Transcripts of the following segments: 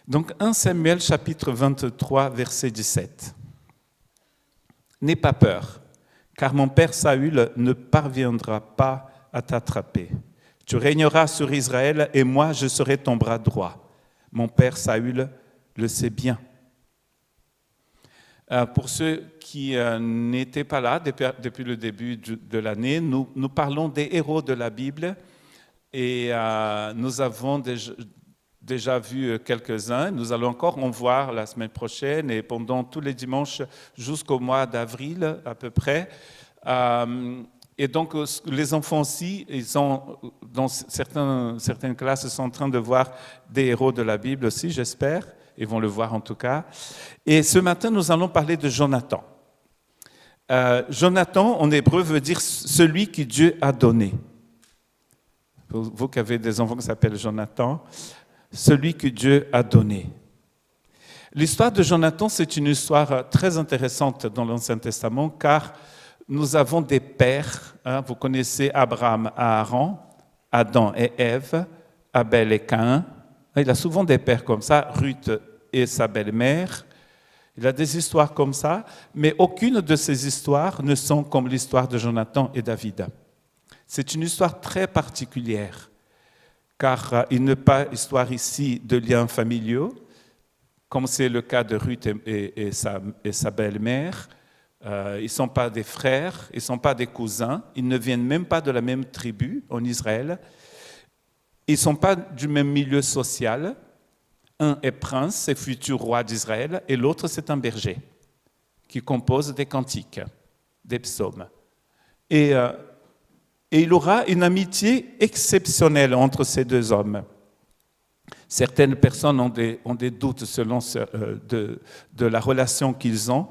Donc 1 Samuel chapitre 23, verset 17. « N'aie pas peur, car mon père Saül ne parviendra pas à t'attraper. Tu régneras sur Israël et moi je serai ton bras droit. Mon père Saül le sait bien. » Pour ceux qui n'étaient pas là depuis le début de l'année, nous parlons des héros de la Bible et nous avons déjà vu quelques-uns. Nous allons encore en voir la semaine prochaine et pendant tous les dimanches jusqu'au mois d'avril à peu près. Et donc les enfants aussi, ils sont dans certaines classes, ils sont en train de voir des héros de la Bible aussi, j'espère. Ils vont le voir en tout cas. Et ce matin, nous allons parler de Jonathan. Jonathan, en hébreu, veut dire « celui que Dieu a donné ». Vous qui avez des enfants qui s'appellent Jonathan, « celui que Dieu a donné ». L'histoire de Jonathan, c'est une histoire très intéressante dans l'Ancien Testament, car nous avons des pères. Vous connaissez Abraham, Aaron, Adam et Ève, Abel et Caïn. Il a souvent des pères comme ça, Ruth et sa belle-mère. Il a des histoires comme ça, mais aucune de ces histoires ne sont comme l'histoire de Jonathan et David. C'est une histoire très particulière, car il n'est pas histoire ici de liens familiaux, comme c'est le cas de Ruth et sa belle-mère. Ils ne sont pas des frères, ils ne sont pas des cousins, ils ne viennent même pas de la même tribu en Israël. Ils ne sont pas du même milieu social. Un est prince et futur roi d'Israël, et l'autre c'est un berger qui compose des cantiques, des psaumes. Et il aura une amitié exceptionnelle entre ces deux hommes. Certaines personnes ont des doutes selon de la relation qu'ils ont,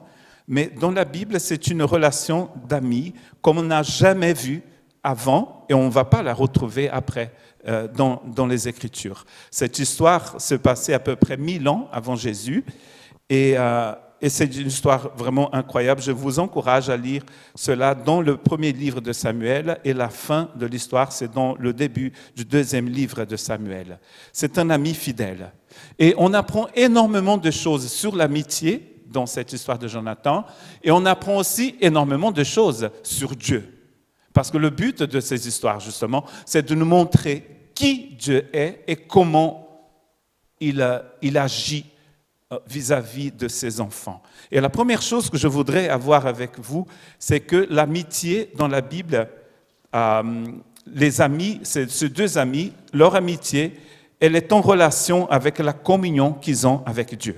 mais dans la Bible, c'est une relation d'amis comme on n'a jamais vu avant, et on ne va pas la retrouver après dans les Écritures. Cette histoire se passait à peu près 1000 ans avant Jésus, et c'est une histoire vraiment incroyable. Je vous encourage à lire cela dans le premier livre de Samuel, et la fin de l'histoire, c'est dans le début du deuxième livre de Samuel. C'est un ami fidèle. Et on apprend énormément de choses sur l'amitié dans cette histoire de Jonathan, et on apprend aussi énormément de choses sur Dieu. Parce que le but de ces histoires, justement, c'est de nous montrer qui Dieu est et comment il agit vis-à-vis de ses enfants. Et la première chose que je voudrais avoir avec vous, c'est que l'amitié dans la Bible, les amis, ces deux amis, leur amitié, elle est en relation avec la communion qu'ils ont avec Dieu.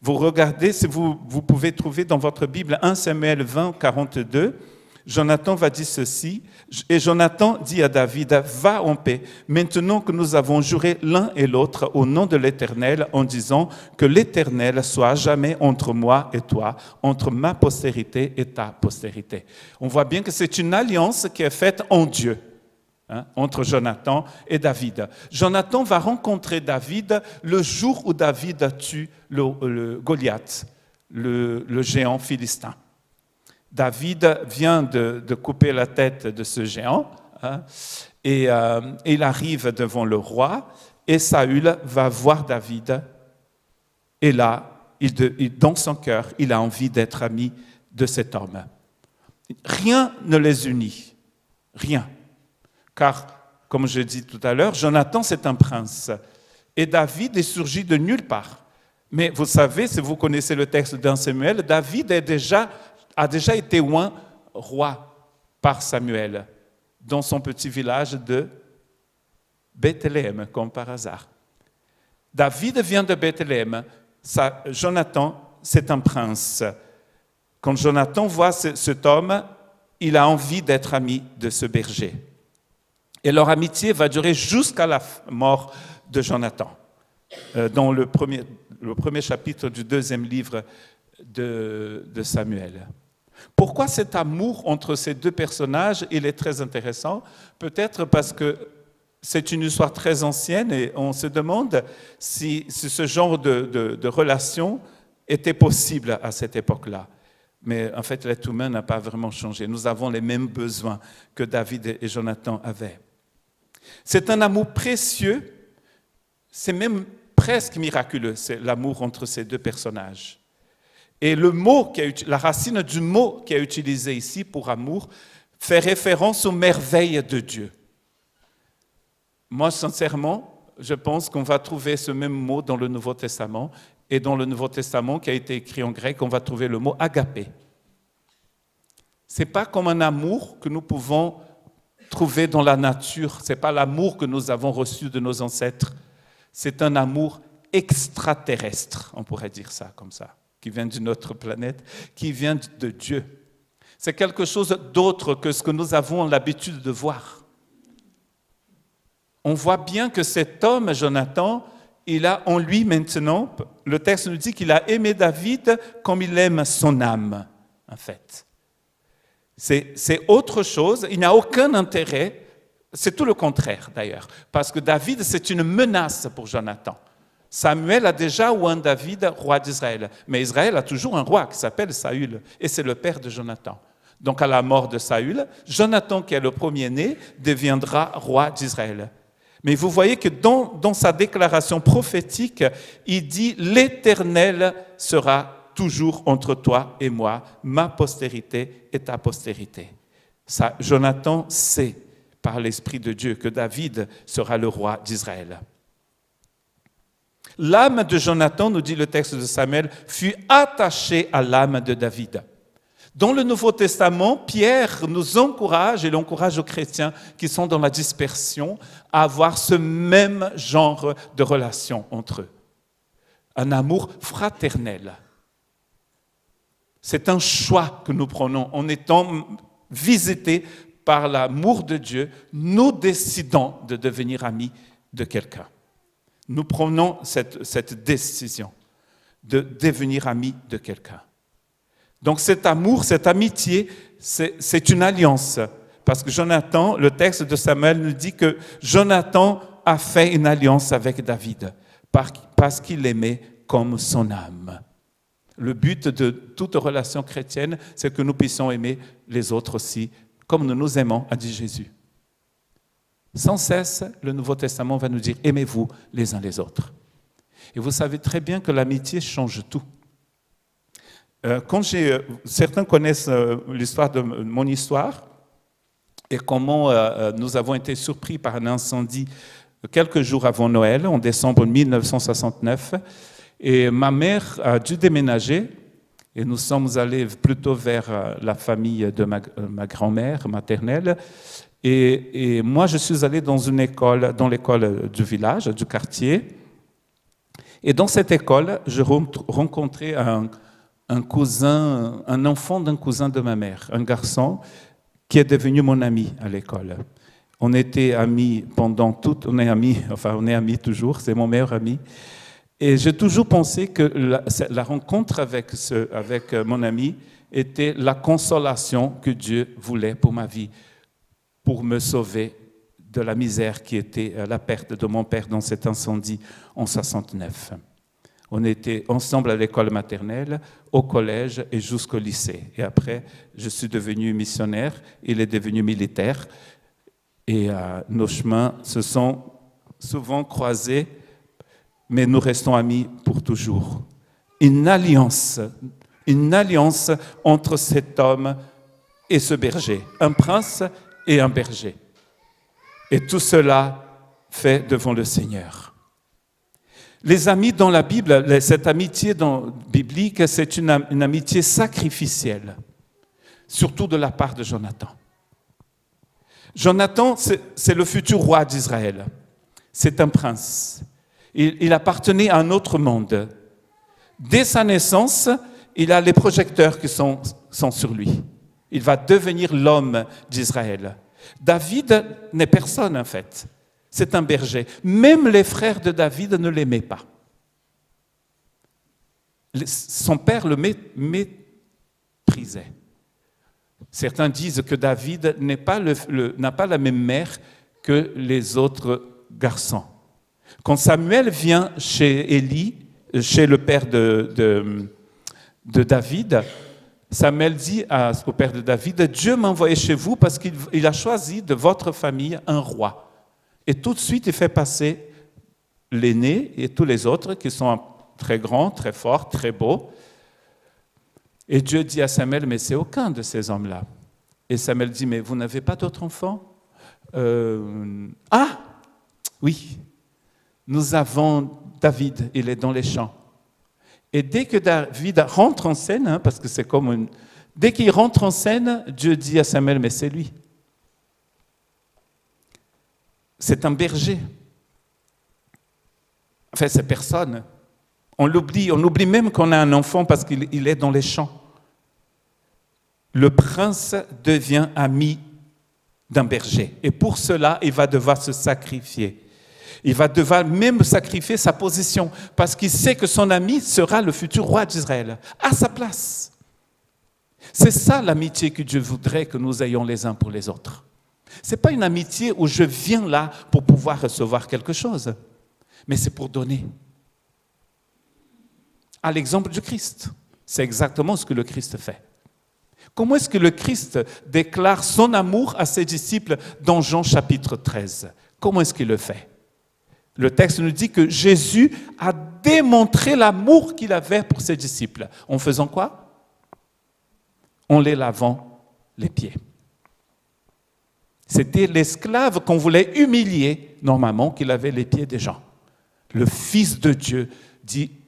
Vous regardez, si vous pouvez trouver dans votre Bible 1 Samuel 20, 42, Jonathan va dire ceci, et Jonathan dit à David, « Va en paix, maintenant que nous avons juré l'un et l'autre au nom de l'Éternel, en disant que l'Éternel soit à jamais entre moi et toi, entre ma postérité et ta postérité. » On voit bien que c'est une alliance qui est faite en Dieu, entre Jonathan et David. Jonathan va rencontrer David le jour où David tue le Goliath, le géant philistin. David vient de couper la tête de ce géant, et il arrive devant le roi, et Saül va voir David, et là, dans son cœur, il a envie d'être ami de cet homme. Rien ne les unit, rien. Car, comme je dis tout à l'heure, Jonathan, c'est un prince, et David est surgi de nulle part. Mais vous savez, si vous connaissez le texte d'un Samuel, David a déjà été oint roi par Samuel dans son petit village de Bethléem, comme par hasard. David vient de Bethléem. Jonathan, c'est un prince. Quand Jonathan voit cet homme, il a envie d'être ami de ce berger. Et leur amitié va durer jusqu'à la mort de Jonathan, dans le premier chapitre du deuxième livre de Samuel. Pourquoi cet amour entre ces deux personnages, il est très intéressant? Peut-être parce que c'est une histoire très ancienne et on se demande si ce genre de relation était possible à cette époque-là. Mais en fait, l'être humain n'a pas vraiment changé. Nous avons les mêmes besoins que David et Jonathan avaient. C'est un amour précieux, c'est même presque miraculeux, c'est l'amour entre ces deux personnages. Et le mot la racine du mot qui est utilisé ici pour amour fait référence aux merveilles de Dieu. Moi, sincèrement, je pense qu'on va trouver ce même mot dans le Nouveau Testament. Et dans le Nouveau Testament, qui a été écrit en grec, on va trouver le mot agapé. Ce n'est pas comme un amour que nous pouvons trouver dans la nature. Ce n'est pas l'amour que nous avons reçu de nos ancêtres. C'est un amour extraterrestre, on pourrait dire ça comme ça, qui vient d'une autre planète, qui vient de Dieu. C'est quelque chose d'autre que ce que nous avons l'habitude de voir. On voit bien que cet homme, Jonathan, il a en lui maintenant, le texte nous dit qu'il a aimé David comme il aime son âme, en fait. C'est autre chose, il n'a aucun intérêt, c'est tout le contraire d'ailleurs, parce que David, c'est une menace pour Jonathan. Samuel a déjà oint David roi d'Israël, mais Israël a toujours un roi qui s'appelle Saül, et c'est le père de Jonathan. Donc à la mort de Saül, Jonathan, qui est le premier-né, deviendra roi d'Israël. Mais vous voyez que dans sa déclaration prophétique, il dit « L'Éternel sera toujours entre toi et moi, ma postérité et ta postérité. » Ça, Jonathan sait par l'Esprit de Dieu que David sera le roi d'Israël. L'âme de Jonathan, nous dit le texte de Samuel, fut attachée à l'âme de David. Dans le Nouveau Testament, Pierre nous encourage, et l'encourage aux chrétiens qui sont dans la dispersion, à avoir ce même genre de relation entre eux. Un amour fraternel. C'est un choix que nous prenons en étant visités par l'amour de Dieu. Nous décidons de devenir amis de quelqu'un. Nous prenons cette décision de devenir amis de quelqu'un. Donc cet amour, cette amitié, c'est une alliance. Parce que Jonathan, le texte de Samuel nous dit que Jonathan a fait une alliance avec David parce qu'il l'aimait comme son âme. Le but de toute relation chrétienne, c'est que nous puissions aimer les autres aussi, comme nous nous aimons, a dit Jésus. Sans cesse, le Nouveau Testament va nous dire « aimez-vous les uns les autres ». Et vous savez très bien que l'amitié change tout. Certains connaissent l'histoire de mon histoire et comment nous avons été surpris par un incendie quelques jours avant Noël, en décembre 1969. Et ma mère a dû déménager et nous sommes allés plutôt vers la famille de ma grand-mère maternelle. Et moi, je suis allé dans l'école du village, du quartier. Et dans cette école, je rencontrais un cousin, un enfant d'un cousin de ma mère, un garçon qui est devenu mon ami à l'école. On était amis on est amis toujours, c'est mon meilleur ami. Et j'ai toujours pensé que la rencontre avec mon ami était la consolation que Dieu voulait pour ma vie, pour me sauver de la misère qui était la perte de mon père dans cet incendie en 1969. On était ensemble à l'école maternelle, au collège et jusqu'au lycée. Et après, je suis devenu missionnaire, il est devenu militaire. Et nos chemins se sont souvent croisés, mais nous restons amis pour toujours. Une alliance entre cet homme et ce berger, un prince et un berger. Et tout cela fait devant le Seigneur. Les amis dans la Bible, cette amitié biblique, c'est une amitié sacrificielle, surtout de la part de Jonathan. Jonathan, c'est le futur roi d'Israël. C'est un prince. Il appartenait à un autre monde. Dès sa naissance, il a les projecteurs qui sont sur lui. Il va devenir l'homme d'Israël. David n'est personne en fait. C'est un berger. Même les frères de David ne l'aimaient pas. Son père le méprisait. Certains disent que David n'a pas la même mère que les autres garçons. Quand Samuel vient chez Élie, chez le père de David, Samuel dit au père de David, « Dieu m'a envoyé chez vous parce qu'il a choisi de votre famille un roi. » Et tout de suite, il fait passer l'aîné et tous les autres qui sont très grands, très forts, très beaux. Et Dieu dit à Samuel, mais c'est aucun de ces hommes-là. Et Samuel dit, mais vous n'avez pas d'autres enfants? Ah, oui, nous avons David, il est dans les champs. Et dès que David rentre en scène, parce que c'est comme dès qu'il rentre en scène, Dieu dit à Samuel, mais c'est lui. C'est un berger. Enfin, c'est personne. On oublie même qu'on a un enfant parce qu'il est dans les champs. Le prince devient ami d'un berger. Et pour cela, il va devoir se sacrifier. Il va devoir même sacrifier sa position parce qu'il sait que son ami sera le futur roi d'Israël, à sa place. C'est ça l'amitié que Dieu voudrait que nous ayons les uns pour les autres. Ce n'est pas une amitié où je viens là pour pouvoir recevoir quelque chose, mais c'est pour donner. À l'exemple du Christ, c'est exactement ce que le Christ fait. Comment est-ce que le Christ déclare son amour à ses disciples dans Jean chapitre 13? Comment est-ce qu'il le fait? Le texte nous dit que Jésus a démontré l'amour qu'il avait pour ses disciples. En faisant quoi? En les lavant les pieds. C'était l'esclave qu'on voulait humilier, normalement, qui lavait les pieds des gens. Le Fils de Dieu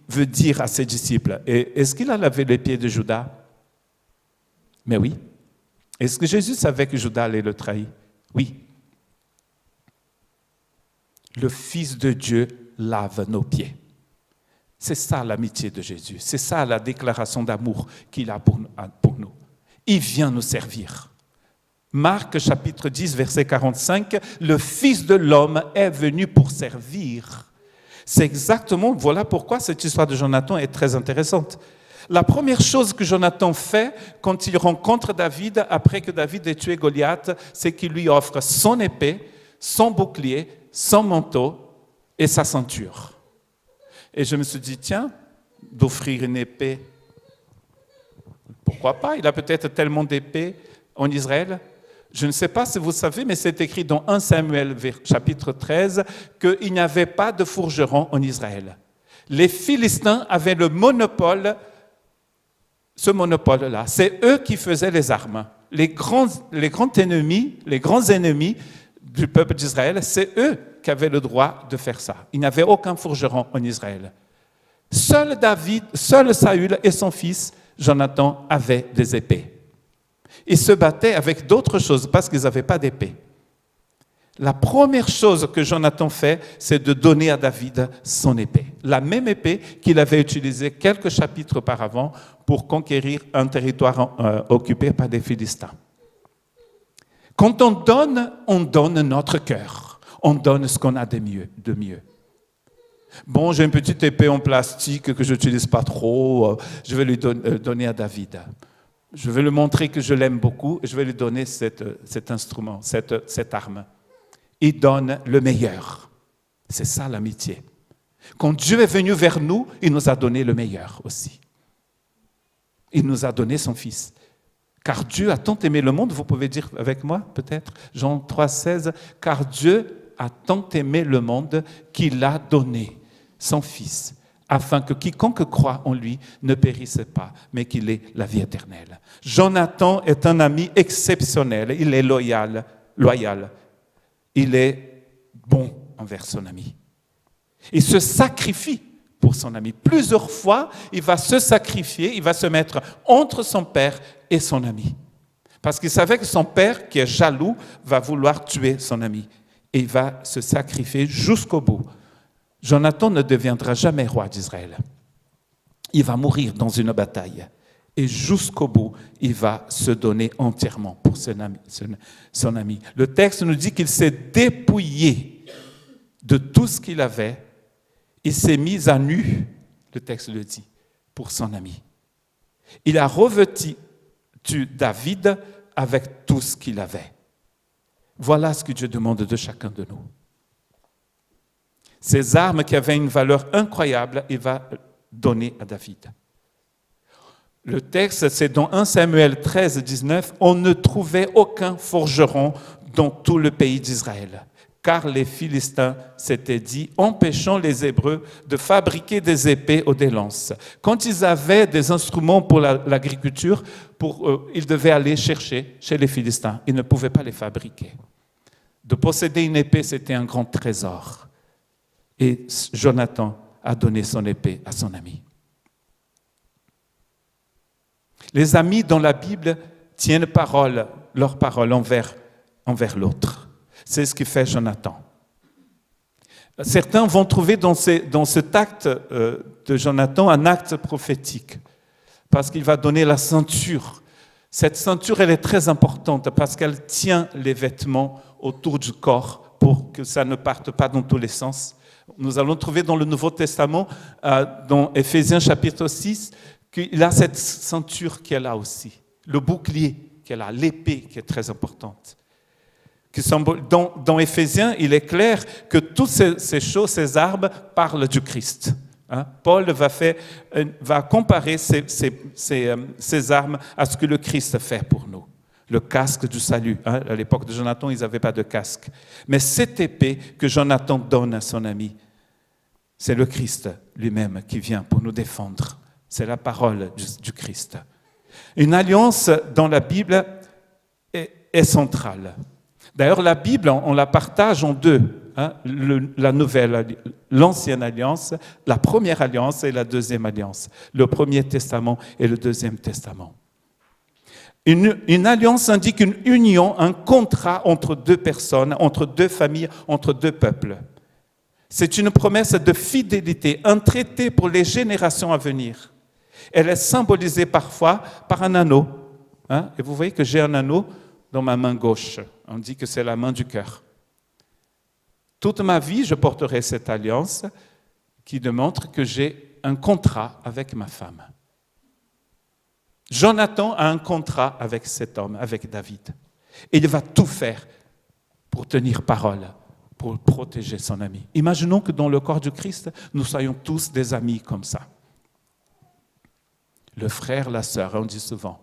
veut dire à ses disciples, et est-ce qu'il a lavé les pieds de Judas? Mais oui. Est-ce que Jésus savait que Judas allait le trahir? Oui. Le Fils de Dieu lave nos pieds. C'est ça l'amitié de Jésus. C'est ça la déclaration d'amour qu'il a pour nous. Il vient nous servir. Marc chapitre 10, verset 45, le Fils de l'homme est venu pour servir. C'est exactement, voilà pourquoi cette histoire de Jonathan est très intéressante. La première chose que Jonathan fait quand il rencontre David, après que David ait tué Goliath, c'est qu'il lui offre son épée, son bouclier, son manteau et sa ceinture. Et je me suis dit, tiens, d'offrir une épée, pourquoi pas? Il a peut-être tellement d'épées en Israël. Je ne sais pas si vous savez, mais c'est écrit dans 1 Samuel chapitre 13 qu'il n'y avait pas de forgeron en Israël. Les Philistins avaient le monopole, ce monopole-là. C'est eux qui faisaient les armes. Les grands ennemis du peuple d'Israël, c'est eux qui avaient le droit de faire ça. Il n'y avait aucun forgeron en Israël. Seul Saül et son fils, Jonathan, avaient des épées. Ils se battaient avec d'autres choses parce qu'ils n'avaient pas d'épée. La première chose que Jonathan fait, c'est de donner à David son épée. La même épée qu'il avait utilisée quelques chapitres auparavant pour conquérir un territoire occupé par des Philistins. Quand on donne notre cœur. On donne ce qu'on a de mieux. Bon, j'ai une petite épée en plastique que je n'utilise pas trop, je vais lui donner à David. Je vais lui montrer que je l'aime beaucoup et je vais lui donner cet instrument, cette arme. Il donne le meilleur. C'est ça l'amitié. Quand Dieu est venu vers nous, il nous a donné le meilleur aussi. Il nous a donné son Fils. Car Dieu a tant aimé le monde, vous pouvez dire avec moi peut-être, Jean 3,16, car Dieu a tant aimé le monde qu'il a donné son Fils, afin que quiconque croit en lui ne périsse pas, mais qu'il ait la vie éternelle. Jonathan est un ami exceptionnel, il est loyal, il est bon envers son ami. Il se sacrifie pour son ami. Plusieurs fois, il va se sacrifier, il va se mettre entre son père et son ami. Parce qu'il savait que son père, qui est jaloux, va vouloir tuer son ami. Et il va se sacrifier jusqu'au bout. Jonathan ne deviendra jamais roi d'Israël. Il va mourir dans une bataille. Et jusqu'au bout, il va se donner entièrement pour son ami. Le texte nous dit qu'il s'est dépouillé de tout ce qu'il avait. Il s'est mis à nu, le texte le dit, pour son ami. Il a revêtu David avec tout ce qu'il avait. Voilà ce que Dieu demande de chacun de nous. Ces armes qui avaient une valeur incroyable, il va donner à David. Le texte, c'est dans 1 Samuel 13, 19, on ne trouvait aucun forgeron dans tout le pays d'Israël, car les Philistins s'étaient dit « Empêchons les Hébreux de fabriquer des épées ou des lances. » Quand ils avaient des instruments pour l'agriculture, ils devaient aller chercher chez les Philistins. Ils ne pouvaient pas les fabriquer. De posséder une épée, c'était un grand trésor. Et Jonathan a donné son épée à son ami. Les amis dans la Bible tiennent leur parole envers l'autre. C'est ce que fait Jonathan. Certains vont trouver dans cet acte de Jonathan un acte prophétique, parce qu'il va donner la ceinture. Cette ceinture, elle est très importante, parce qu'elle tient les vêtements autour du corps pour que ça ne parte pas dans tous les sens. Nous allons trouver dans le Nouveau Testament, dans Éphésiens chapitre 6, qu'il a cette ceinture qu'elle a aussi, le bouclier qu'elle a, l'épée qui est très importante. Dans Éphésiens, il est clair que toutes ces choses, ces armes, parlent du Christ. Paul va comparer ces armes à ce que le Christ fait pour nous. Le casque du salut. À l'époque de Jonathan, ils n'avaient pas de casque. Mais cette épée que Jonathan donne à son ami, c'est le Christ lui-même qui vient pour nous défendre. C'est la parole du Christ. Une alliance dans la Bible est centrale. D'ailleurs, la Bible, on la partage en deux. L'ancienne alliance, la première alliance et la deuxième alliance. Le Premier Testament et le Deuxième Testament. Une alliance indique une union, un contrat entre deux personnes, entre deux familles, entre deux peuples. C'est une promesse de fidélité, un traité pour les générations à venir. Elle est symbolisée parfois par un anneau. Et vous voyez que j'ai un anneau dans ma main gauche. On dit que c'est la main du cœur. Toute ma vie, je porterai cette alliance qui démontre que j'ai un contrat avec ma femme. Jonathan a un contrat avec cet homme, avec David. Et il va tout faire pour tenir parole, pour protéger son ami. Imaginons que dans le corps du Christ, nous soyons tous des amis comme ça. Le frère, la sœur, on dit souvent,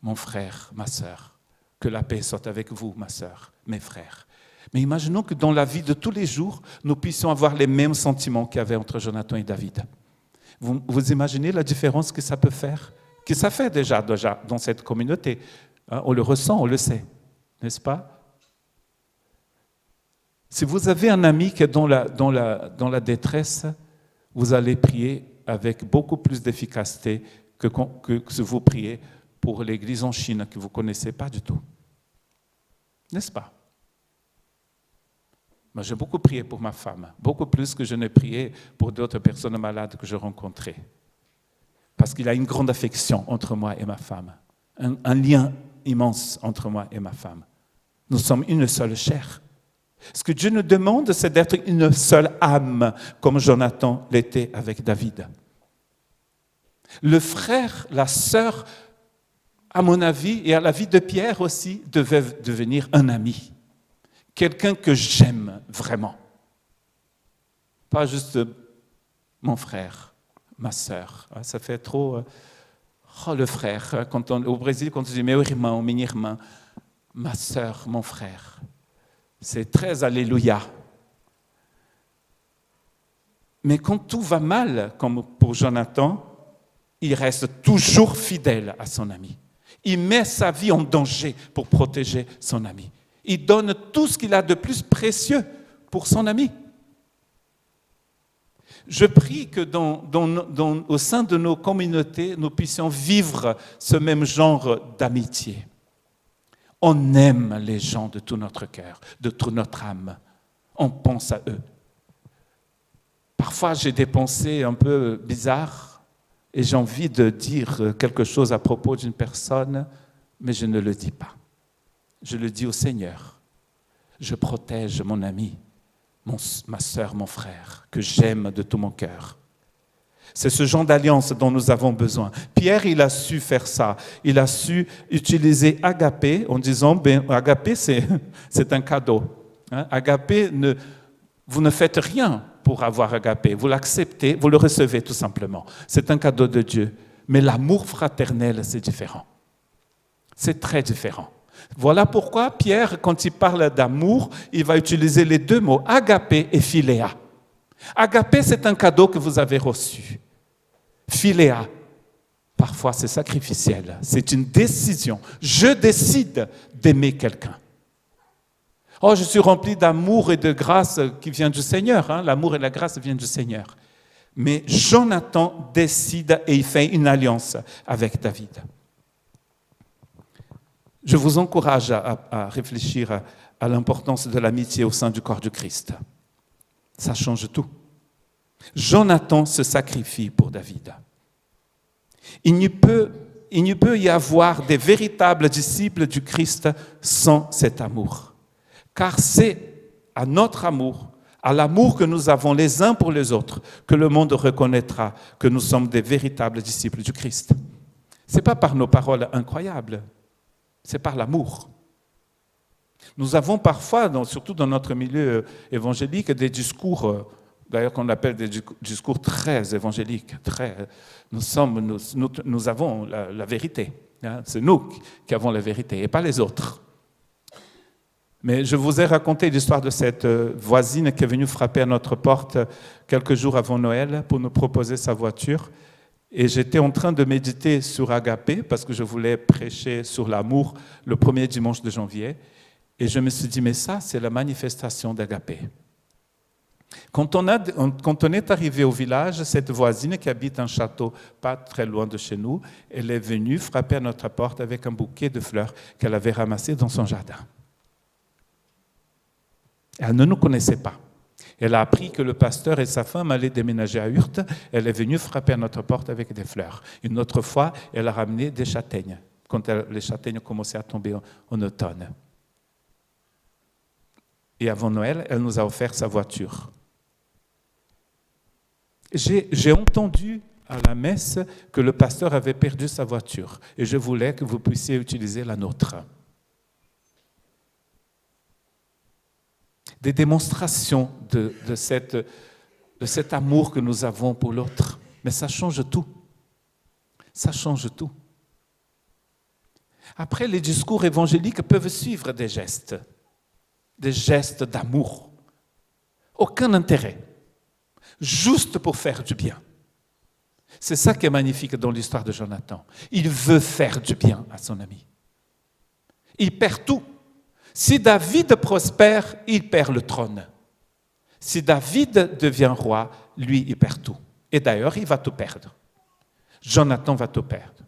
mon frère, ma sœur, que la paix soit avec vous, ma sœur, mes frères. Mais imaginons que dans la vie de tous les jours, nous puissions avoir les mêmes sentiments qu'il y avait entre Jonathan et David. Vous imaginez la différence que ça peut faire? Que ça fait déjà dans cette communauté. On le ressent, on le sait, n'est-ce pas? Si vous avez un ami qui est dans la détresse, vous allez prier avec beaucoup plus d'efficacité que si vous priez pour l'église en Chine que vous ne connaissez pas du tout. N'est-ce pas? Moi, j'ai beaucoup prié pour ma femme, beaucoup plus que je n'ai prié pour d'autres personnes malades que je rencontrais. Parce qu'il y a une grande affection entre moi et ma femme, un lien immense entre moi et ma femme. Nous sommes une seule chair. Ce que Dieu nous demande, c'est d'être une seule âme, comme Jonathan l'était avec David. Le frère, la sœur, à mon avis, et à l'avis de Pierre aussi, devait devenir un ami. Quelqu'un que j'aime vraiment. Pas juste mon frère, ma sœur. Ça fait trop... le frère. Au Brésil, quand on dit « meu irmão, minha irmã », ma sœur, mon frère. C'est très alléluia. Mais quand tout va mal, comme pour Jonathan, il reste toujours fidèle à son ami. Il met sa vie en danger pour protéger son ami. Il donne tout ce qu'il a de plus précieux pour son ami. Je prie que au sein de nos communautés, nous puissions vivre ce même genre d'amitié. On aime les gens de tout notre cœur, de toute notre âme. On pense à eux. Parfois, j'ai des pensées un peu bizarres et j'ai envie de dire quelque chose à propos d'une personne, mais je ne le dis pas. Je le dis au Seigneur. Je protège mon ami, ma sœur, mon frère, que j'aime de tout mon cœur. C'est ce genre d'alliance dont nous avons besoin. Pierre, il a su faire ça. Il a su utiliser agapé en disant, agapé, c'est un cadeau. Agapé, vous ne faites rien pour avoir agapé. Vous l'acceptez, vous le recevez tout simplement. C'est un cadeau de Dieu. Mais l'amour fraternel, c'est différent. C'est très différent. Voilà pourquoi Pierre, quand il parle d'amour, il va utiliser les deux mots, agapé et philéa. Agapé, c'est un cadeau que vous avez reçu. Philéa, parfois c'est sacrificiel, c'est une décision. Je décide d'aimer quelqu'un. Oh, je suis rempli d'amour et de grâce qui vient du Seigneur. L'amour et la grâce viennent du Seigneur. Mais Jonathan décide et il fait une alliance avec David. Je vous encourage à réfléchir à l'importance de l'amitié au sein du corps du Christ. Ça change tout. Jonathan se sacrifie pour David. Il ne peut y avoir des véritables disciples du Christ sans cet amour. Car c'est à notre amour, à l'amour que nous avons les uns pour les autres, que le monde reconnaîtra que nous sommes des véritables disciples du Christ. Ce n'est pas par nos paroles incroyables, c'est par l'amour. Nous avons parfois, surtout dans notre milieu évangélique, des discours, d'ailleurs qu'on appelle des discours très évangéliques. Nous avons la vérité. C'est nous qui avons la vérité et pas les autres. Mais je vous ai raconté l'histoire de cette voisine qui est venue frapper à notre porte quelques jours avant Noël pour nous proposer sa voiture. Et j'étais en train de méditer sur Agapé parce que je voulais prêcher sur l'amour le premier dimanche de janvier. Et je me suis dit, mais ça, c'est la manifestation d'Agapé. Quand on est arrivé au village, cette voisine qui habite un château pas très loin de chez nous, elle est venue frapper à notre porte avec un bouquet de fleurs qu'elle avait ramassé dans son jardin. Elle ne nous connaissait pas. Elle a appris que le pasteur et sa femme allaient déménager à Urte. Elle est venue frapper à notre porte avec des fleurs. Une autre fois, elle a ramené des châtaignes, quand les châtaignes commençaient à tomber en automne. Et avant Noël, elle nous a offert sa voiture. J'ai entendu à la messe que le pasteur avait perdu sa voiture et je voulais que vous puissiez utiliser la nôtre. Des démonstrations de cet amour que nous avons pour l'autre. Mais ça change tout. Ça change tout. Après, les discours évangéliques peuvent suivre des gestes d'amour. Aucun intérêt. Juste pour faire du bien. C'est ça qui est magnifique dans l'histoire de Jonathan. Il veut faire du bien à son ami. Il perd tout. Si David prospère, il perd le trône. Si David devient roi, lui, il perd tout. Et d'ailleurs, il va tout perdre. Jonathan va tout perdre.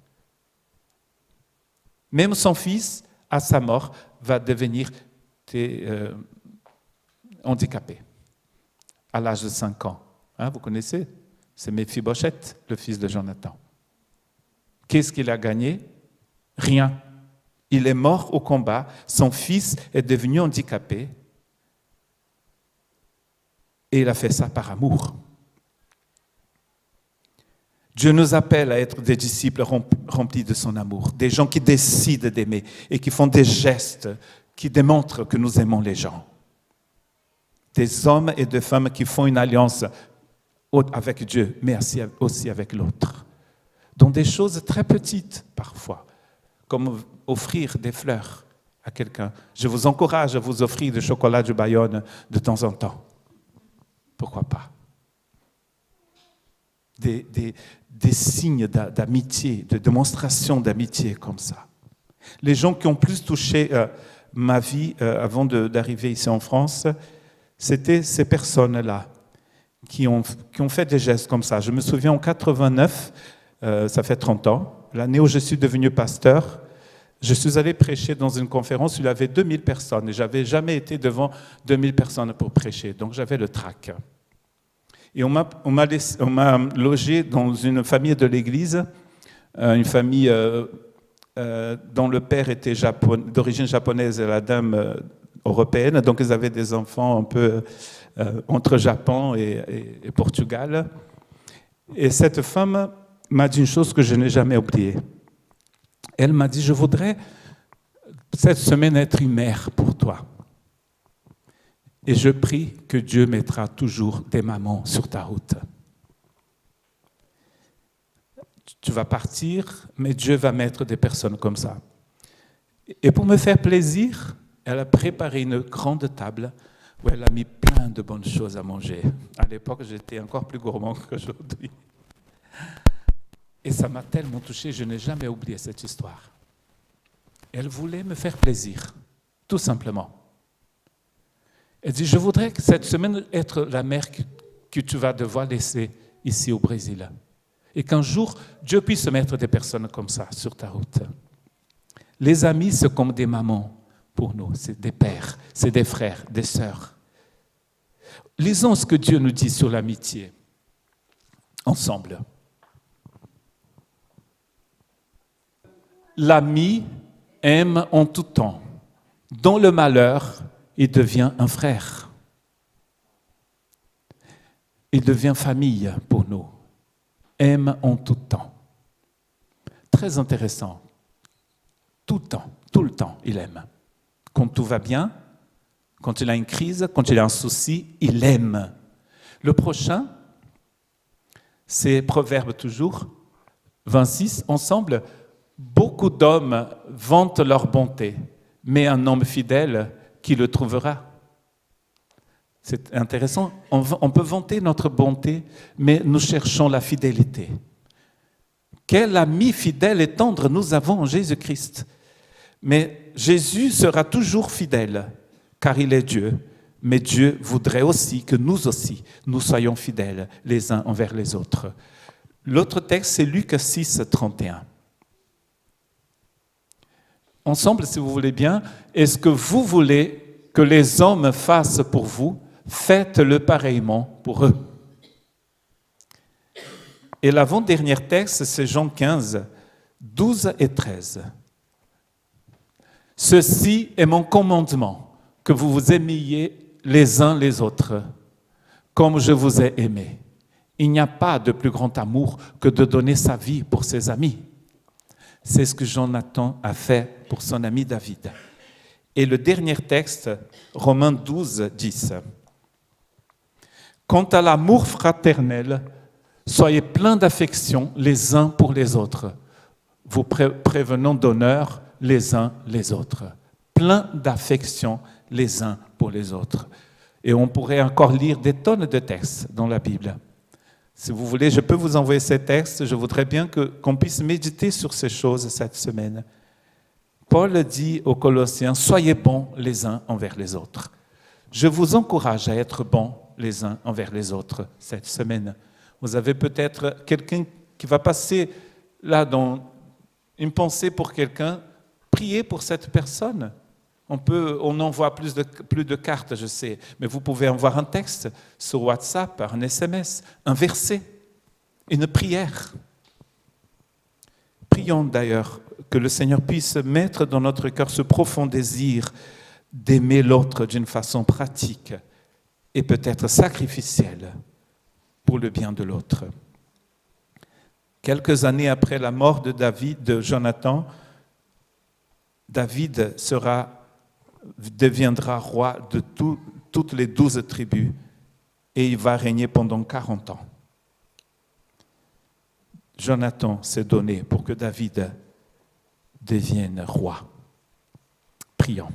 Même son fils, à sa mort, va devenir handicapé à l'âge de 5 ans. Vous connaissez? C'est Méphibosheth, le fils de Jonathan. Qu'est-ce qu'il a gagné? Rien. Il est mort au combat, son fils est devenu handicapé et il a fait ça par amour. Dieu nous appelle à être des disciples remplis de son amour, des gens qui décident d'aimer et qui font des gestes qui démontrent que nous aimons les gens. Des hommes et des femmes qui font une alliance avec Dieu, mais aussi avec l'autre. Dans des choses très petites parfois, comme offrir des fleurs à quelqu'un. Je vous encourage à vous offrir du chocolat du Bayonne de temps en temps. Pourquoi pas? Des signes d'amitié, de démonstration d'amitié comme ça. Les gens qui ont plus touché ma vie avant d'arriver ici en France, c'était ces personnes-là qui ont fait des gestes comme ça. Je me souviens en 89, ça fait 30 ans, l'année où je suis devenu pasteur, je suis allé prêcher dans une conférence où il y avait 2000 personnes et je n'avais jamais été devant 2000 personnes pour prêcher, donc j'avais le trac. Et on m'a logé dans une famille de l'église, une famille dont le père était d'origine japonaise et la dame européenne, donc ils avaient des enfants un peu entre Japon et Portugal. Et cette femme m'a dit une chose que je n'ai jamais oubliée. Elle m'a dit, je voudrais cette semaine être une mère pour toi. Et je prie que Dieu mettra toujours des mamans sur ta route. Tu vas partir, mais Dieu va mettre des personnes comme ça. Et pour me faire plaisir, elle a préparé une grande table où elle a mis plein de bonnes choses à manger. À l'époque, j'étais encore plus gourmand qu'aujourd'hui. Et ça m'a tellement touché, je n'ai jamais oublié cette histoire. Elle voulait me faire plaisir, tout simplement. Elle dit, je voudrais que cette semaine être la mère que tu vas devoir laisser ici au Brésil. Et qu'un jour, Dieu puisse mettre des personnes comme ça sur ta route. Les amis, c'est comme des mamans pour nous, c'est des pères, c'est des frères, des sœurs. Lisons ce que Dieu nous dit sur l'amitié, ensemble. L'ami aime en tout temps. Dans le malheur, il devient un frère. Il devient famille pour nous. Aime en tout temps. Très intéressant. Tout le temps, il aime. Quand tout va bien, quand il a une crise, quand il a un souci, il aime. Le prochain, c'est Proverbe toujours, 26, ensemble. Beaucoup d'hommes vantent leur bonté, mais un homme fidèle, qui le trouvera? C'est intéressant. On peut vanter notre bonté, mais nous cherchons la fidélité. Quel ami fidèle et tendre nous avons en Jésus-Christ. Mais Jésus sera toujours fidèle, car il est Dieu. Mais Dieu voudrait aussi que nous aussi, nous soyons fidèles les uns envers les autres. L'autre texte, c'est Luc 6, 31. Ensemble, si vous voulez bien, est-ce que vous voulez que les hommes fassent pour vous? Faites-le pareillement pour eux. Et l'avant-dernier texte, c'est Jean 15, 12 et 13. Ceci est mon commandement, que vous vous aimiez les uns les autres, comme je vous ai aimé. Il n'y a pas de plus grand amour que de donner sa vie pour ses amis. C'est ce que Jonathan a fait pour son ami David. Et le dernier texte, Romains 12, 10. Quant à l'amour fraternel, soyez pleins d'affection les uns pour les autres, vous prévenant d'honneur les uns les autres. Pleins d'affection les uns pour les autres. Et on pourrait encore lire des tonnes de textes dans la Bible. Si vous voulez, je peux vous envoyer ces textes. Je voudrais bien qu'on puisse méditer sur ces choses cette semaine. Paul dit aux Colossiens, soyez bons les uns envers les autres. Je vous encourage à être bons les uns envers les autres cette semaine. Vous avez peut-être quelqu'un qui va passer là dans une pensée pour quelqu'un. Priez pour cette personne. On envoie plus de cartes, je sais, mais vous pouvez envoyer un texte sur WhatsApp, un SMS, un verset, une prière. Prions d'ailleurs que le Seigneur puisse mettre dans notre cœur ce profond désir d'aimer l'autre d'une façon pratique et peut-être sacrificielle pour le bien de l'autre. Quelques années après la mort de Jonathan, David deviendra roi de toutes les 12 tribus et il va régner pendant 40 ans. Jonathan s'est donné pour que David devienne roi. Prions.